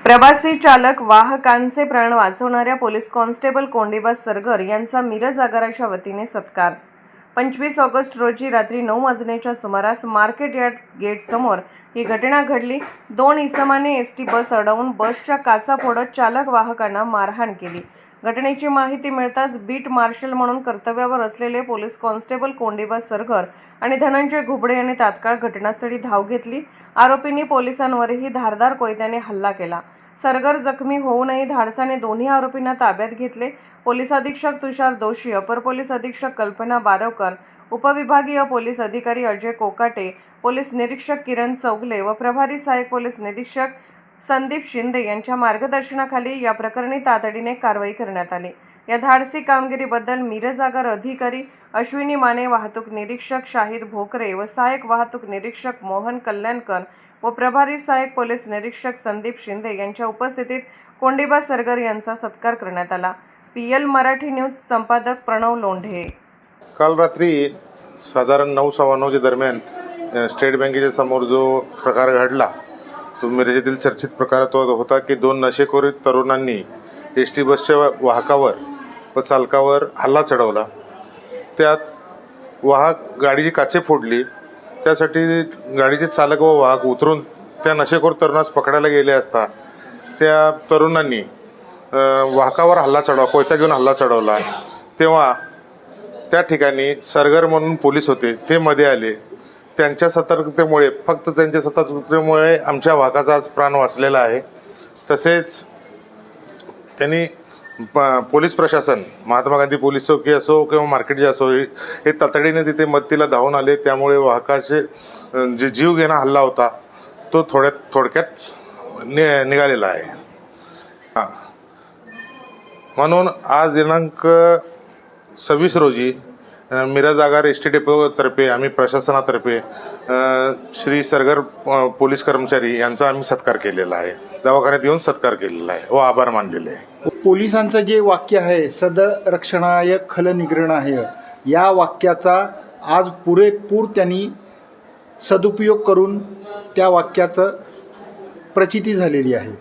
प्रवासी चालक वाहकांचे प्राण वाचवणाऱ्या पोलीस कॉन्स्टेबल कोंडिबा सरगर यांचा मिरज आगाराच्या वतीने सत्कार। 25 ऑगस्ट रोजी रात्री 9 वाजण्याच्या सुमारास मार्केट यार्ड गेट समोर ही घटना घडली। 2 इसमाने एसटी बस अडवून बसच्या काचा फोडत चालक वाहकांना मारहाण केली। घटनेची माहिती मिळताच बीट मार्शल म्हणून कर्तव्यावर असलेले पोलीस कॉन्स्टेबल कोंडिबा सरगर आणि धनंजय घुबडे यांनी तात्काळ घटनास्थळी धाव घेतली। आरोपींनी पोलिसांवरही धारदार कोयत्याने हल्ला केला। सरगर जखमी होऊनही धाडसाने दोन्ही आरोपींना ताब्यात घेतले। पोलीस अधीक्षक तुषार दोशी, अपर पोलीस अधीक्षक कल्पना बारवकर, उपविभागीय पोलीस अधिकारी अजय कोकाटे, पोलीस निरीक्षक किरण चौगले व प्रभारी सहाय्यक पोलीस निरीक्षक संदीप शिंदे यांच्या मार्गदर्शनाखाली या प्रकरणी तातडीने कारवाई करण्यात आली। या धाडसी कामगिरीबद्दल मिरज आगार अधिकारी अश्विनी माने, वाहतूक निरीक्षक शाहिद भोकरे व सहाय्यक वाहतूक निरीक्षक मोहन कल्याणकर व प्रभारी सहाय्यक पोलीस निरीक्षक संदीप शिंदे यांच्या उपस्थितीत कोंडिबा सरगर यांचा सत्कार करण्यात आला। PL मराठी न्यूज संपादक प्रणव लोंढे। काल रात्री साधारण 9:15 दरम्यान स्टेट बँकेच्या समोर जो प्रकार घडला तो मिरजेतील चर्चित प्रकार तो होता की 2 नशेखोर तरुणांनी एसटी बसच्या वाहकावर व चालकावर हल्ला चढवला। त्यात गाडीची काचे फोडली। त्यासाठी गाडीचे चालक व वाहक उतरून त्या नशेखोर तरुणास पकडायला गेले असता त्या तरुणांनी वाहकावर कोयता घेऊन हल्ला चढवला। तेव्हा त्या ठिकाणी सरगर म्हणून पोलीस होते, ते मध्ये आले। त्यांच्या सतर्कतेमुळे आमच्या वाहकाचा आज प्राण वाचलेला आहे। तसेच त्यांनी पोलीस प्रशासन, महात्मा गांधी पोलीस चौकी असो किंवा मार्केट जे असो, हे तातडीने तिथे मदतीला धावून आले। त्यामुळे वाहकाचे जे जीव घेणा हल्ला होता तो थोडक्यात निघालेला आहे। म्हणून आज दिनांक 26 रोजी मिरज आगार एसटी डेपो तर्फे आम्ही प्रशासनातर्फे श्री सरगर पोलीस कर्मचारी यांचा आम्ही सत्कार केलेला आहे। दवाखान्यात येऊन सत्कार केलेला आहे व आभार मानलेले आहे। पोलिसांचं जे वाक्य आहे, सद रक्षणाय खल निग्रहणाय, या वाक्याचा आज पुरेपूर त्यांनी सदुपयोग करून त्या वाक्याचं प्रचिती झालेली आहे।